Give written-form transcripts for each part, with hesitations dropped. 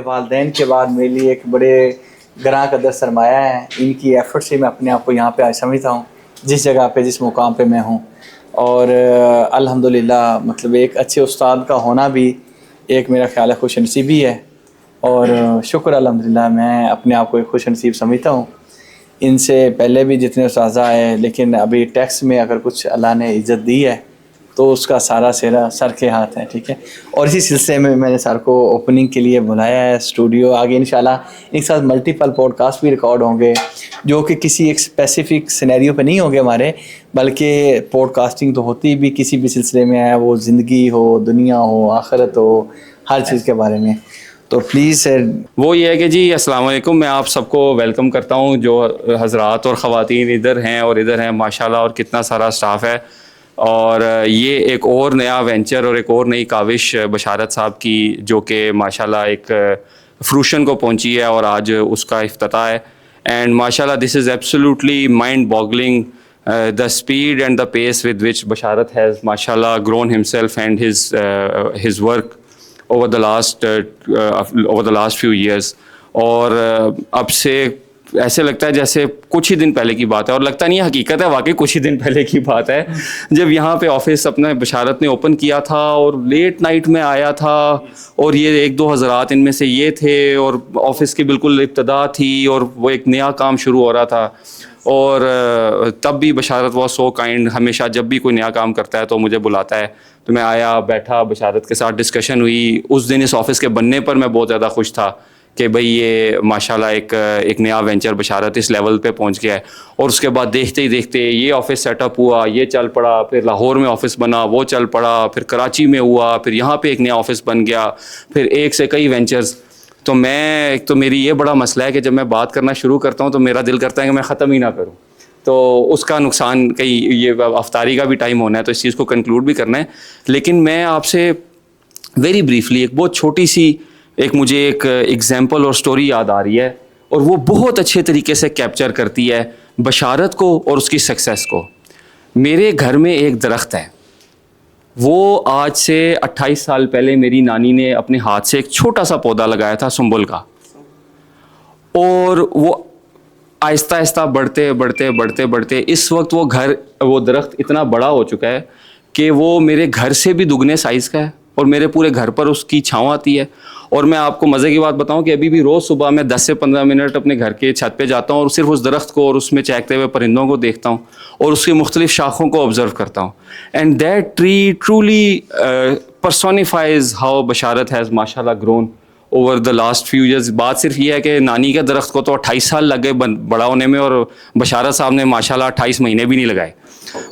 वालिदैन के बाद मेरे लिए एक बड़े ग्रां कदर सरमाया है। इनकी एफर्ट से मैं अपने आप को यहाँ पे आज समझता हूँ, जिस जगह पे जिस मुकाम पे मैं हूँ। और अल्हम्दुलिल्लाह मतलब एक अच्छे उस्ताद का होना भी एक मेरा ख्याल है खुश नसीबी है। और शुक्र अल्हम्दुलिल्लाह मैं अपने आप को एक खुश नसीब समझता हूँ। इनसे पहले भी जितने उस्ताज़ा आए, लेकिन अभी टैक्स में अगर कुछ अल्लाह ने इज़्ज़त दी है तो उसका सारा सेरा सर के हाथ है, ठीक है। और इसी सिलसिले में मैंने सर को ओपनिंग के लिए बुलाया है स्टूडियो। आगे इंशाल्लाह एक साथ मल्टीपल पॉडकास्ट भी रिकॉर्ड होंगे, जो कि किसी एक स्पेसिफिक सिनेरियो पे नहीं होंगे हमारे, बल्कि पॉडकास्टिंग तो होती भी किसी भी सिलसिले में है, वो ज़िंदगी हो, दुनिया हो, आखिरत हो, हर चीज़ के बारे में। तो प्लीज़ वो ये है कि जी अस्सलाम वालेकुम, मैं आप सबको वेलकम करता हूँ जो हज़रात और ख़वातीन इधर हैं और इधर हैं माशाल्लाह, और कितना सारा स्टाफ है। और ये एक और नया वेंचर और एक और नई काविश बशारत साहब की, जो कि माशाल्लाह एक फ्रूशन को पहुंची है और आज उसका इफ्तिताह है। एंड माशाल्लाह this is absolutely mind boggling the speed and the pace with which Basharat has माशाल्लाह grown himself and his work over the last few years। और अब से ऐसे लगता है जैसे कुछ ही दिन पहले की बात है, और लगता नहीं है, हकीकत है, वाकई कुछ ही दिन पहले की बात है जब यहाँ पे ऑफिस अपना बशारत ने ओपन किया था और लेट नाइट में आया था, और ये एक दो हज़रात इनमें से ये थे, और ऑफिस की बिल्कुल इब्तदा थी और वो एक नया काम शुरू हो रहा था। और तब भी बशारत वॉज सो काइंड, हमेशा जब भी कोई नया काम करता है तो मुझे बुलाता है। तो मैं आया, बैठा, बशारत के साथ डिस्कशन हुई। उस दिन इस ऑफ़िस के बनने पर मैं बहुत ज़्यादा खुश था कि भाई ये माशाल्लाह एक नया वेंचर बशारत इस लेवल पे पहुंच गया है। और उसके बाद देखते ही देखते ये ऑफ़िस सेटअप हुआ, ये चल पड़ा, फिर लाहौर में ऑफ़िस बना, वो चल पड़ा, फिर कराची में हुआ, फिर यहाँ पे एक नया ऑफ़िस बन गया, फिर एक से कई वेंचर्स। तो मैं एक तो मेरी ये बड़ा मसला है कि जब मैं बात करना शुरू करता हूँ तो मेरा दिल करता है कि मैं ख़त्म ही ना करूँ, तो उसका नुकसान, कई ये अफ्तारी का भी टाइम होना है तो इस चीज़ को कंक्लूड भी करना है। लेकिन मैं आपसे वेरी ब्रीफली एक बहुत छोटी सी मुझे एक एग्जांपल और स्टोरी याद आ रही है, और वो बहुत अच्छे तरीके से कैप्चर करती है बशारत को और उसकी सक्सेस को। मेरे घर में एक दरख्त है, वो आज से 28 साल पहले मेरी नानी ने अपने हाथ से एक छोटा सा पौधा लगाया था सुंबुल का, और वो आहिस्ता आहिस्ता बढ़ते बढ़ते बढ़ते बढ़ते इस वक्त वो दरख्त इतना बड़ा हो चुका है कि वो मेरे घर से भी दुगने साइज़ का है, और मेरे पूरे घर पर उसकी छाँव आती है। और मैं आपको मज़े की बात बताऊं कि अभी भी रोज़ सुबह मैं 10 से 15 मिनट अपने घर के छत पे जाता हूं और सिर्फ उस दरख्त को और उसमें चहकते हुए परिंदों को देखता हूं और उसकी मुख्तलिफ शाखों को ऑब्ज़र्व करता हूं। And that tree truly personifies how Basharat has माशाल्लाह grown over the last few years. बात सिर्फ ये है कि नानी के दरख्त को तो 28 साल लग गए बड़ा होने में, और बशारत साहब ने माशाल्लाह 28 महीने भी नहीं लगाए।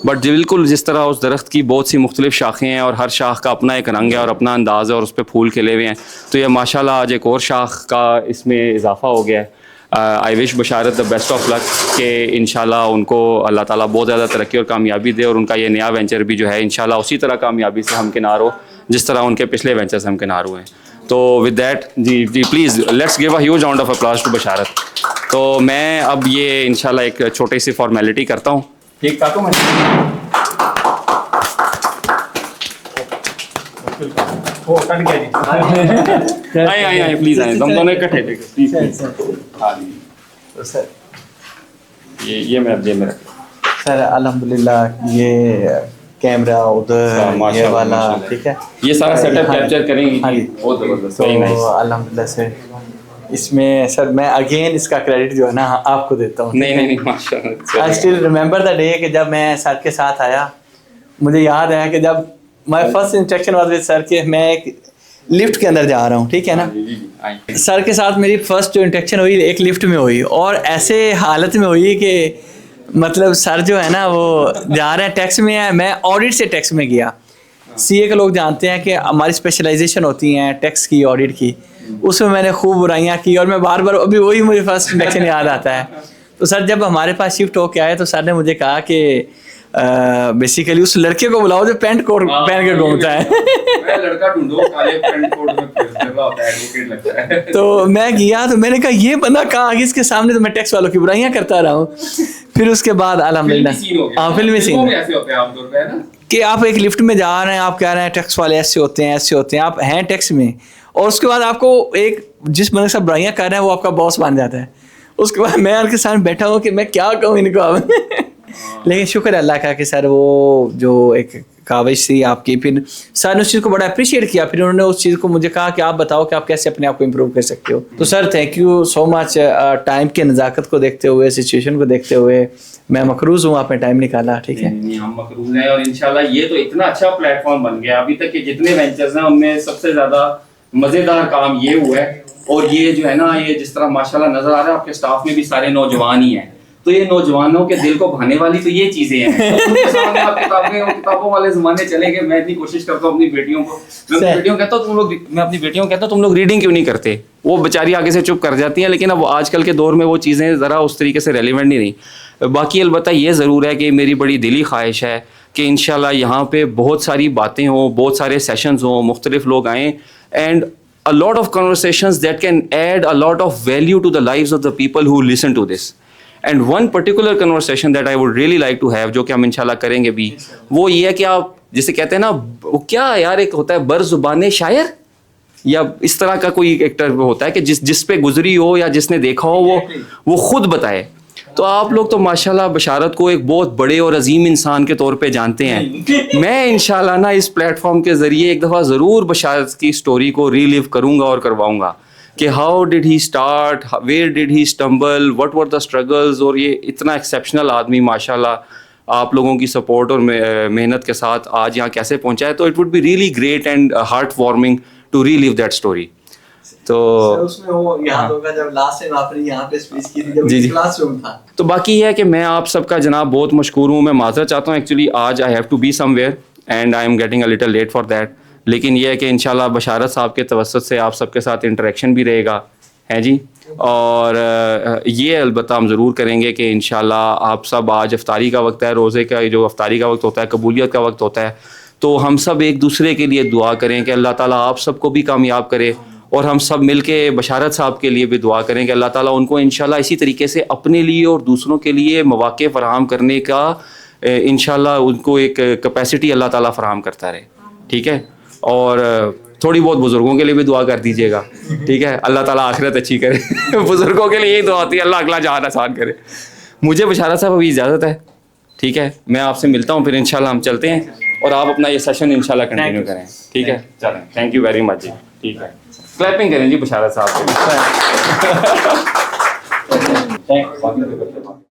बट बिल्कुल जिस तरह उस दरख्त की बहुत सी मुख्तलिफ शाखें हैं और हर शाख का अपना एक रंग है और अपना अंदाज़ है और उस पर फूल खिले हुए हैं, तो ये माशाल्लाह आज एक और शाख का इसमें इजाफा हो गया है। I wish Basharat the best of luck कि इंशाल्लाह उनको अल्लाह ताला बहुत ज़्यादा तरक्की और कामयाबी दे, और उनका ये नया वेंचर भी जो है इंशाल्लाह उसी तरह कामयाबी से हमकिनार हो जिस तरह उनके पिछले वेंचर से हमकिनार हुए हैं। तो विद दैट जी please let's give a huge round of applause to Basharat. तो मैं अब ये इंशाल्लाह एक छोटी सी फॉर्मेलिटी करता हूँ। ठीक था तो मैं वो कट गया जी। आए प्लीज़ आए, हम दोनों इकट्ठे थे प्लीज़। हाँ जी, तो सर ये मैं अब जेब में रख सर अल्हम्दुलिल्लाह ये कैमरा उधर ये वाला, ठीक है, ये सारा सेटअप कैप्चर करेंगे। बहुत ज़बरदस्त, तो अल्हम्दुलिल्लाह से इसमें सर मैं अगेन इसका क्रेडिट जो है ना आपको देता हूँ। नहीं माशाल्लाह। I still remember the day कि जब मैं सर के साथ आया, मुझे याद है कि जब my first interaction was with sir के मैं एक लिफ्ट के अंदर जा रहा हूँ, ठीक है ना। सर के साथ मेरी फर्स्ट जो इंटरेक्शन हुई एक लिफ्ट में हुई, और ऐसे हालत में हुई कि मतलब सर जो है ना वो जा रहे हैं टैक्स में है, मैं ऑडिट से टैक्स में गया। सीए के लोग जानते हैं कि हमारी स्पेशलाइजेशन होती हैं टैक्स की, ऑडिट की, उसमें मैंने खूब बुराइयां की और मैं बार बार अभी वही मुझे फर्स्ट इंडक्शन याद आता है। तो सर जब हमारे पास शिफ्ट होके आए तो सर ने मुझे कहा कि बेसिकली उस लड़के को बुलाओ जो पैंट कोट पहन के घूमता है। मैं लड़का ढूंढो काले पैंट कोट में फिरता होता है, एडवोकेट लगता है। तो मैं गया तो मैंने कहा ये बंदा कहाँ आ गया, इसके सामने तो मैं टैक्स वालों की बुराइयां करता रहा हूँ। फिर उसके बाद अल्हम्दुलिल्लाह हाँ फिल्मी सीन ऐसे होते हैं आमतौर पे, है ना, कि आप एक लिफ्ट में जा रहे हैं, आप कह रहे हैं टैक्स वाले ऐसे होते हैं ऐसे होते हैं, आप हैं टैक्स में, और उसके बाद आपको एक जिस बंदे के साथ बुराइयाँ कर रहे हैं वो आपका बॉस बन जाता है। उसके बाद मैं उनके साथ बैठा हूँ कि मैं क्या कहूँ इनको अब लेकिन शुक्र है अल्लाह का कि सर वो जो एक काविश थी आपकी, फिर सर ने उस चीज़ को बड़ा अप्रिशिएट किया। फिर उन्होंने उस चीज़ को मुझे कहा कि आप बताओ कि आप कैसे अपने आप को इम्प्रूव कर सकते हो। तो sir thank you so much. Time की नज़ाकत को देखते हुए, सिचुएशन को देखते हुए मैं मकरूज़ हूँ, आपने टाइम निकाला। ठीक है, नहीं, हम मकरूज हैं और इंशाल्लाह ये तो इतना अच्छा प्लेटफॉर्म बन गया। अभी तक के जितने वेंचर्स हैं उनमें सबसे ज़्यादा मज़ेदार काम ये हुआ है। और ये जो है ना, ये जिस तरह माशाल्लाह नज़र आ रहा है आपके स्टाफ में भी सारे नौजवान ही हैं, तो ये नौजवानों के दिल को भाने वाली तो ये चीजें हैं। तो उनके सामने आप किताबों वाले जमाने चले गए। मैं इतनी कोशिश करता हूँ अपनी बेटियों को, मैं अपनी बेटियों कहता हूँ तुम लोग रीडिंग क्यों नहीं करते। वो बेचारी आगे से चुप कर जाती हैं, लेकिन अब आजकल के दौर में वो चीज़ें ज़रा उस तरीके से रेलिवेंट नहीं रही। बाकी अलबत्ता ये ज़रूर है कि मेरी बड़ी दिली ख्वाहिश है कि इंशाल्लाह यहाँ पे बहुत सारी बातें हों, बहुत सारे सेशंस हों, मुख्तलिफ लोग आएँ and a lot of conversations that can add a lot of value to the lives of the people who listen to this. And one particular conversation that I would really like to have, जो कि हम इंशाल्लाह करेंगे भी, वो ये है कि आप जिसे कहते हैं ना, वो क्या यार एक होता है बरजुबाने शायर या इस तरह का कोई एक होता है कि जिस पे गुजरी हो या जिसने देखा हो वो खुद बताए। तो आप लोग तो माशाल्लाह बशारत को एक बहुत बड़े और अजीम इंसान के तौर पे जानते हैं। मैं इंशाल्लाह ना इस प्लेटफॉर्म के ज़रिए एक दफ़ा ज़रूर बशारत की स्टोरी को रीलिव करूँगा और करवाऊँगा कि how did he start, where did he stumble, what were the struggles. और ये इतना एक्सेप्शनल आदमी माशाल्लाह आप लोगों की सपोर्ट और मेहनत के साथ आज यहाँ कैसे पहुँचा है। तो it would be really great and heart warming to relive that story. तो उसमें वो याद होगा जब लास्ट टाइम आपने यहाँ पे स्पीच की थी, जब जी क्लासरूम था। तो बाकी ये है कि मैं आप सबका जनाब बहुत मशकूर हूँ। मैं माजरत चाहता हूँ, एक्चुअली आज I have to be somewhere and I am getting a little late for that. लेकिन ये है कि इंशाल्लाह बशारत साहब के तवस्सुत से आप सबके साथ इंटरेक्शन भी रहेगा, है जी। और ये अलबत्ता हम ज़रूर करेंगे कि इंशाल्लाह आप सब, आज अफ्तारी का वक्त है, रोज़े का जो अफ्तारी का वक्त होता है, कबूलियत का वक्त होता है, तो हम सब एक दूसरे के लिए दुआ करें कि अल्लाह ताला आप सबको भी कामयाब करे। और हम सब मिल के बशारत साहब के लिए भी दुआ करें कि अल्लाह ताला उनको इंशाल्लाह इसी तरीके से अपने लिए और दूसरों के लिए मौक़े फ़राहम करने का इंशाल्लाह उनको एक कैपेसिटी अल्लाह ताला फ़राहम करता रहे। ठीक है, और थोड़ी बहुत बुज़ुर्गों के लिए भी दुआ कर दीजिएगा। ठीक है, अल्लाह ताला आखिरत अच्छी करे। बुज़ुर्गों के लिए यही दुआ होती है, अल्लाह अगला जहान आसान करे। मुझे बशारत साहब अभी इजाज़त है। ठीक है, मैं आपसे मिलता हूँ, फिर इंशाल्लाह हम चलते हैं और आप अपना ये सेशन इंशाल्लाह कंटिन्यू करें। ठीक है, चलें, थैंक यू वेरी मच जी। ठीक है, क्लैपिंग करें जी बशारत साहब के लिए।